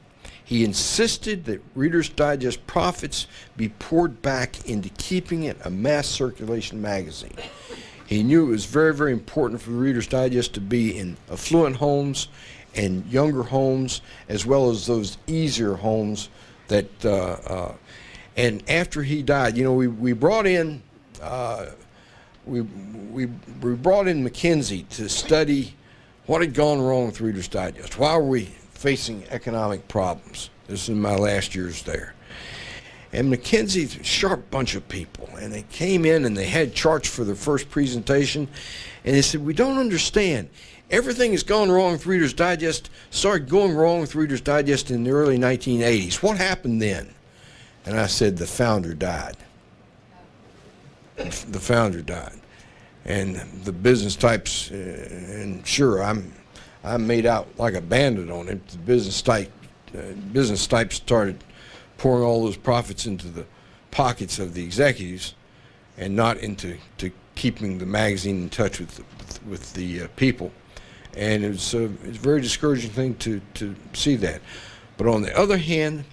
He insisted that Reader's Digest profits be poured back into keeping it a mass circulation magazine. He knew it was very, very important for the Reader's Digest to be in affluent homes and younger homes, as well as those easier homes that, and after he died, you know, we brought in, we brought in McKinsey to study what had gone wrong with Reader's Digest. Why were we facing economic problems? This is in my last years there. And McKinsey's a sharp bunch of people, and they came in and they had charts for their first presentation, and they said, we don't understand. Everything has gone wrong with Reader's Digest, started going wrong with Reader's Digest in the early 1980s. What happened then? And I said, the founder died. The founder died. And the business types, and sure, I'm made out like a bandit on it. The business types started pouring all those profits into the pockets of the executives and not into keeping the magazine in touch with the people. And it's a very discouraging thing to see that. But on the other hand,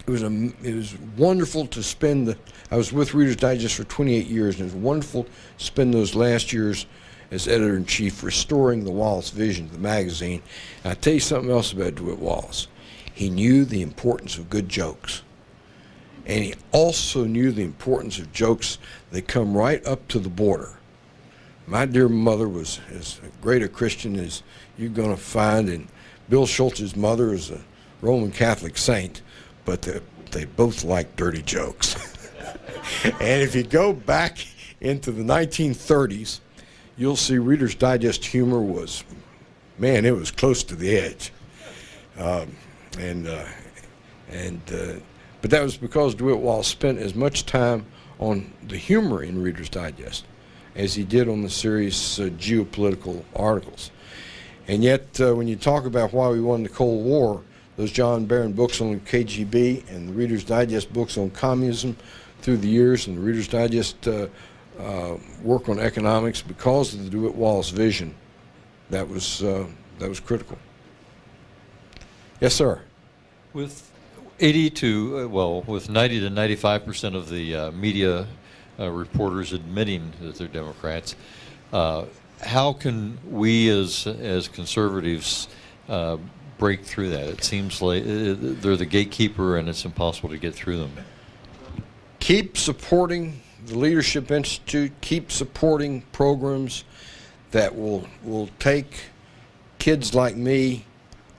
it was wonderful to spend I was with Reader's Digest for 28 years, and it was wonderful to spend those last years as editor-in-chief restoring the Wallace vision of the magazine. And I'll tell you something else about DeWitt Wallace. He knew the importance of good jokes. And he also knew the importance of jokes that come right up to the border. My dear mother was as great a Christian as you're going to find, and Bill Schultz's mother is a Roman Catholic saint, but they both like dirty jokes. And if you go back into the 1930s, you'll see Reader's Digest humor was, man, it was close to the edge. But that was because DeWitt Wallace spent as much time on the humor in Reader's Digest as he did on the serious geopolitical articles. And yet, when you talk about why we won the Cold War, those John Barron books on KGB and the Reader's Digest books on communism through the years, and the Reader's Digest work on economics, because of the DeWitt Wallace vision, that was critical. Yes, sir. With 90 to 95% of the media reporters admitting that they're Democrats, how can we as conservatives break through that? It seems like they're the gatekeeper, and it's impossible to get through them. Keep supporting the Leadership Institute. Keep supporting programs that will take kids like me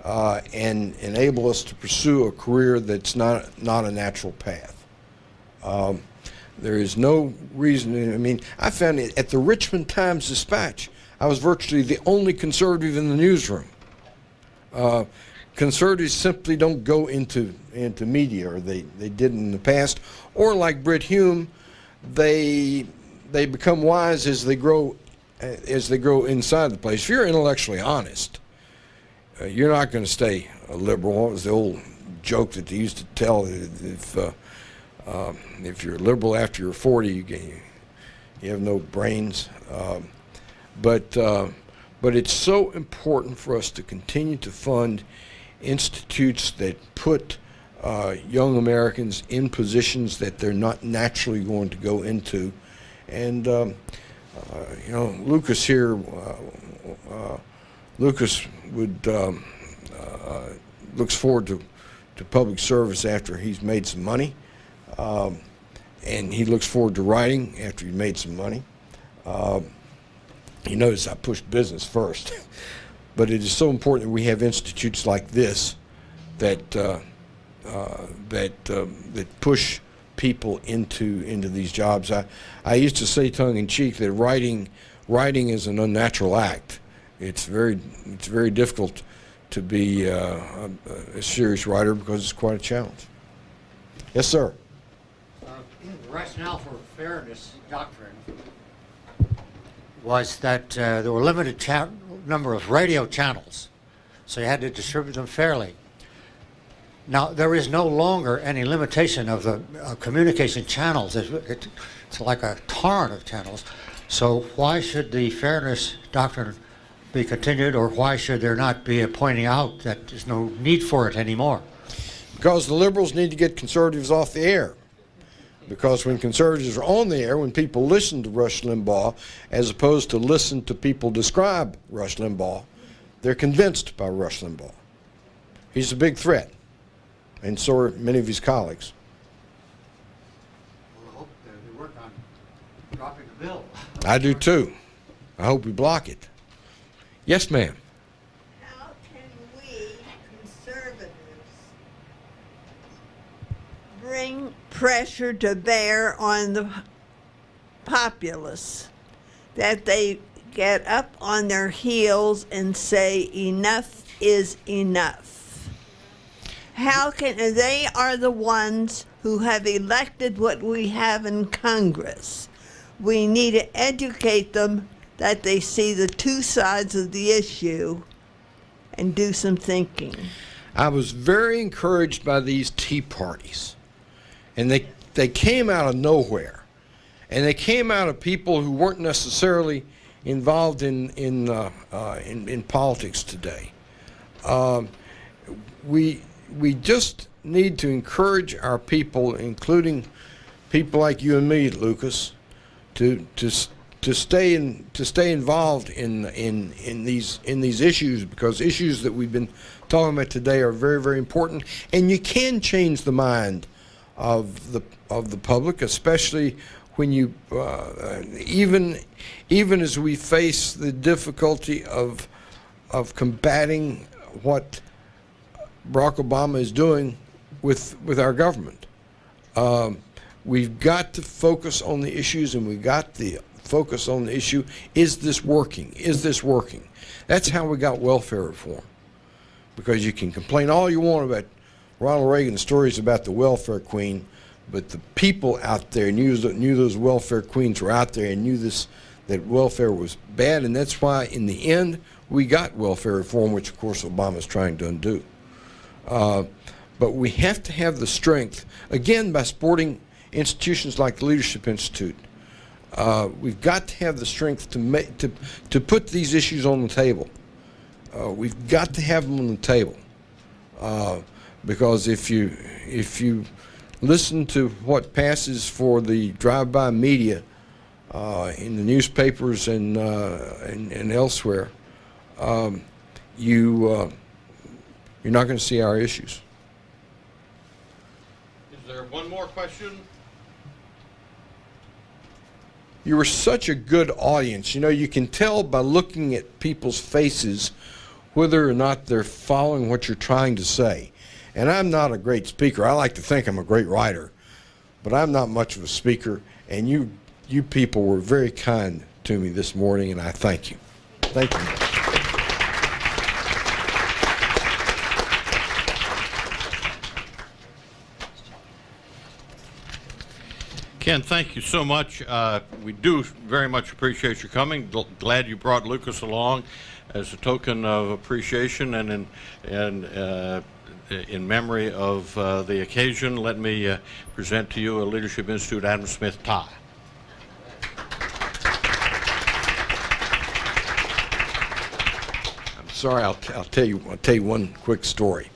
and enable us to pursue a career that's not a natural path. There is no reason. I mean, I found it at the Richmond Times-Dispatch, I was virtually the only conservative in the newsroom. Conservatives simply don't go into media, or they did in the past, or like Britt Hume, they become wise as they grow inside the place. If you're intellectually honest, you're not going to stay a liberal. It was the old joke that they used to tell: if you're a liberal after you're 40, you have no brains. But But it's so important for us to continue to fund institutes that put young Americans in positions that they're not naturally going to go into. And, you know, Lucas here, Lucas would looks forward to public service after he's made some money. And he looks forward to writing after he made some money. You notice I pushed business first. But it is so important that we have institutes like this that that push people into these jobs. I used to say tongue-in-cheek that writing is an unnatural act. It's very difficult to be a serious writer because it's quite a challenge. Yes, sir. The rationale for fairness doctrine was that there were limited number of radio channels, so you had to distribute them fairly. Now, there is no longer any limitation of the communication channels. It's like a torrent of channels. So why should the fairness doctrine be continued, or why should there not be a pointing out that there's no need for it anymore? Because the liberals need to get conservatives off the air. Because when conservatives are on the air, when people listen to Rush Limbaugh, as opposed to listen to people describe Rush Limbaugh, they're convinced by Rush Limbaugh. He's a big threat, and so are many of his colleagues. Well, I hope they work on dropping the bill. I do too. I hope we block it. Yes, ma'am. How can we, conservatives, bring pressure to bear on the populace that they get up on their heels and say enough is enough? How can they are the ones who have elected what we have in Congress? We need to educate them that they see the two sides of the issue and do some thinking. I was very encouraged by these tea parties. And they came out of nowhere. And they came out of people who weren't necessarily involved in politics today. We just need to encourage our people, including people like you and me, Lucas, to stay involved in these issues, because issues that we've been talking about today are very, very important, and you can change the mind of the public, especially when you even as we face the difficulty of combating what Barack Obama is doing with our government. We've got to focus on the issues, and we've got to focus on the issue, is this working? Is this working? That's how we got welfare reform. Because you can complain all you want about Ronald Reagan's stories about the welfare queen, but the people out there knew those welfare queens were out there and knew that welfare was bad, and that's why in the end we got welfare reform, which of course Obama's trying to undo. But we have to have the strength, again, by supporting institutions like the Leadership Institute. We've got to have the strength to put these issues on the table. We've got to have them on the table. Because if you listen to what passes for the drive-by media in the newspapers and elsewhere, you're not going to see our issues. Is there one more question? You were such a good audience. You know, you can tell by looking at people's faces whether or not they're following what you're trying to say. And I'm not a great speaker. I like to think I'm a great writer, but I'm not much of a speaker. And you people were very kind to me this morning, and I thank you. Thank you. Ken, thank you so much. We do very much appreciate your coming. Glad you brought Lucas along as a token of appreciation and in memory of the occasion. Let me present to you a Leadership Institute Adam Smith tie. sorry, I'll tell you one quick story.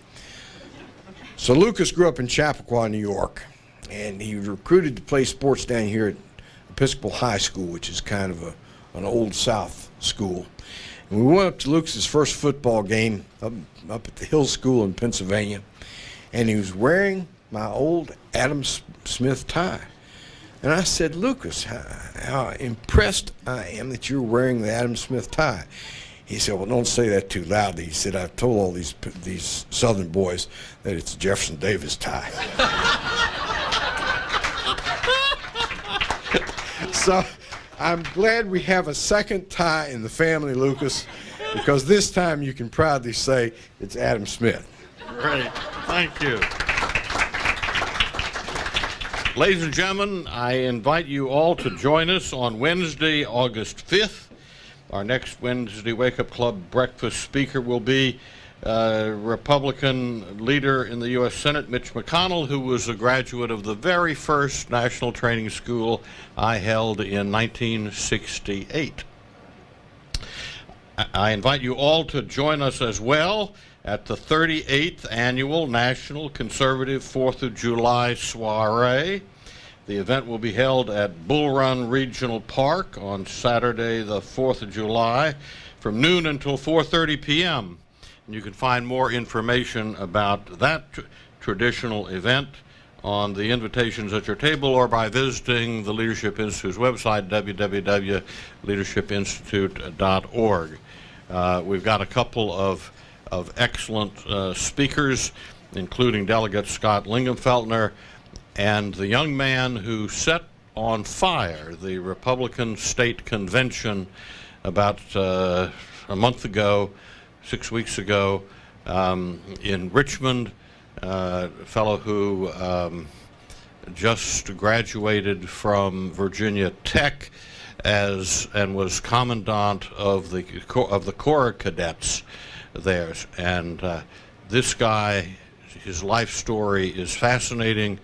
So Lucas grew up in Chappaqua, New York, and he was recruited to play sports down here at Episcopal High School, which is kind of an old South school. And we went up to Lucas's first football game up at the Hill School in Pennsylvania, and he was wearing my old Adam Smith tie. And I said, Lucas, how impressed I am that you're wearing the Adam Smith tie. He said, well, don't say that too loudly. He said, I've told all these Southern boys that it's a Jefferson Davis tie. So I'm glad we have a second tie in the family, Lucas, because this time you can proudly say it's Adam Smith. Great. Thank you. Ladies and gentlemen, I invite you all to join us on Wednesday, August 5th. Our next Wednesday Wake Up Club breakfast speaker will be Republican leader in the U.S. Senate, Mitch McConnell, who was a graduate of the very first national training school I held in 1968. I invite you all to join us as well at the 38th Annual National Conservative 4th of July Soiree. The event will be held at Bull Run Regional Park on Saturday, the 4th of July, from noon until 4:30 p.m. And you can find more information about that traditional event on the invitations at your table or by visiting the Leadership Institute's website, www.leadershipinstitute.org. We've got a couple of excellent speakers, including Delegate Scott Lingenfeltner and the young man who set on fire the Republican State Convention about a month ago, 6 weeks ago, in Richmond, a fellow who just graduated from Virginia Tech and was commandant of the Corps cadets there. And this guy, his life story is fascinating,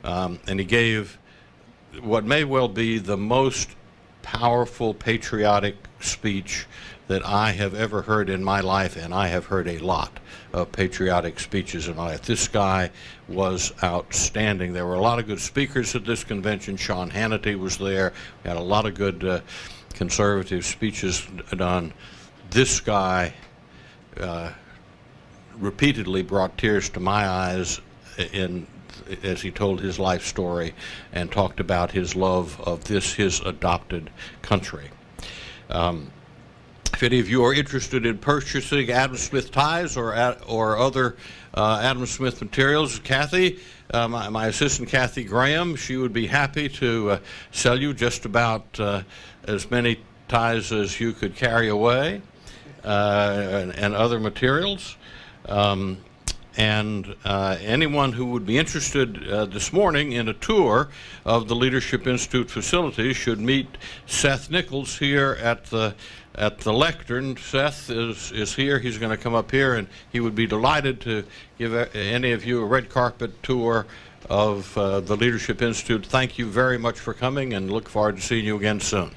and he gave what may well be the most powerful patriotic speech that I have ever heard in my life, and I have heard a lot of patriotic speeches in my life. This guy was outstanding. There were a lot of good speakers at this convention. Sean Hannity was there. We had a lot of good conservative speeches done. This guy repeatedly brought tears to my eyes as he told his life story and talked about his love of his adopted country. If any of you are interested in purchasing Adam Smith ties or other Adam Smith materials, Kathy, my assistant Kathy Graham, she would be happy to sell you just about as many ties as you could carry away and other materials. And anyone who would be interested this morning in a tour of the Leadership Institute facilities should meet Seth Nichols here at the lectern. Seth is here. He's going to come up here, and he would be delighted to give any of you a red carpet tour of the Leadership Institute. Thank you very much for coming, and look forward to seeing you again soon.